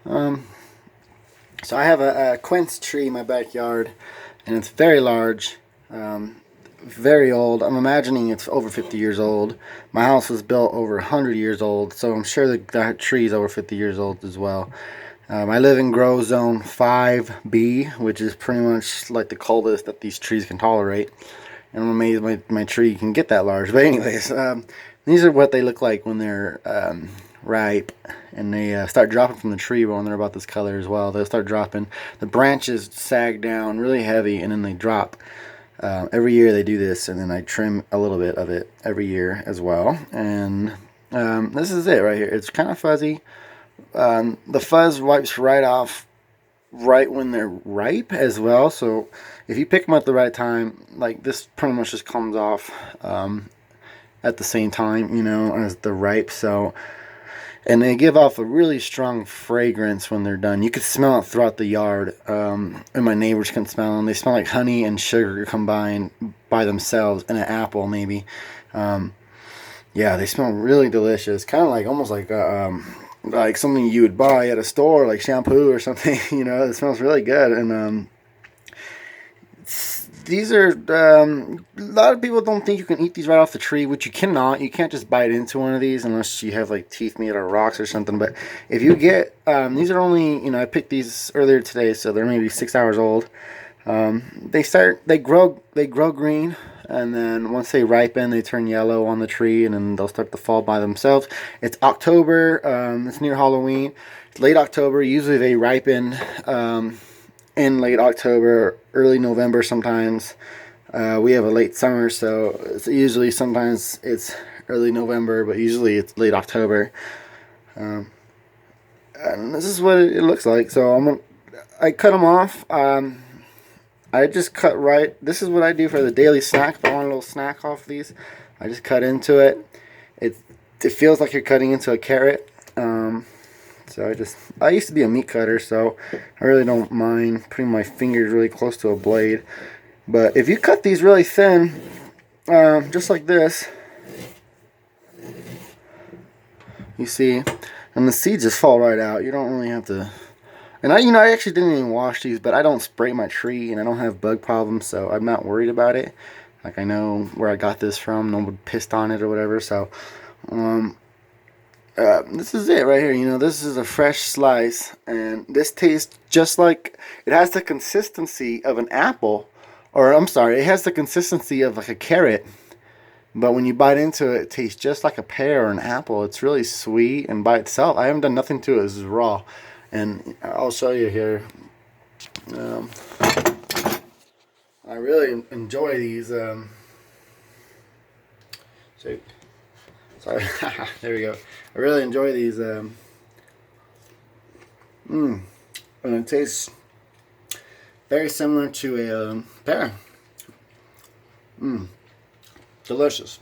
So I have a quince tree in my backyard, and it's very large, very old. I'm imagining it's over 50 years old. My house was built over 100 years old, so I'm sure that tree is over 50 years old as well. I live in grow zone 5B, which is pretty much like the coldest that these trees can tolerate. And I'm amazed my tree can get that large. But anyways, these are what they look like when they're ripe, and they start dropping from the tree when they're about this color as well. They'll start dropping. The branches sag down really heavy, and then they drop. Every year they do this, and then I trim a little bit of it every year as well. And this is it right here. It's kind of fuzzy. The fuzz wipes right off right when they're ripe as well. So if you pick them at the right time, like this pretty much just comes off at the same time, as they're ripe. So, and they give off a really strong fragrance when they're done. You can smell it throughout the yard, and my neighbors can smell them. They smell like honey and sugar combined by themselves, and an apple maybe. Yeah, they smell really delicious. Kind of like almost like something you would buy at a store, like shampoo or something. It smells really good. And these are a lot of people don't think you can eat these right off the tree, which you cannot. You can't just bite into one of these unless you have like teeth made out of rocks or something. But if you get these are only, I picked these earlier today, so they're maybe 6 hours old. They grow green, and then once they ripen, they turn yellow on the tree, and then they'll start to fall by themselves. It's October. It's near Halloween. It's late October. Usually they ripen in late October, early November sometimes. We have a late summer, so sometimes it's early November, but usually it's late October. And this is what it looks like. So I cut them off. I just cut right. This is what I do for the daily snack. If I want a little snack off these, I just cut into it. It feels like you're cutting into a carrot. So I used to be a meat cutter, so I really don't mind putting my fingers really close to a blade. But if you cut these really thin, just like this, you see, and the seeds just fall right out. You don't really have to. And I actually didn't even wash these, but I don't spray my tree, and I don't have bug problems, so I'm not worried about it. Like, I know where I got this from. No one pissed on it or whatever. So, this is it right here. This is a fresh slice, and this tastes just like, it has the consistency of an apple, or I'm sorry, it has the consistency of like a carrot. But when you bite into it, it tastes just like a pear or an apple. It's really sweet, and by itself, I haven't done nothing to it. This is raw. And I'll show you here. I really enjoy these. Sorry, there we go. I really enjoy these. And it tastes very similar to a pear. Delicious.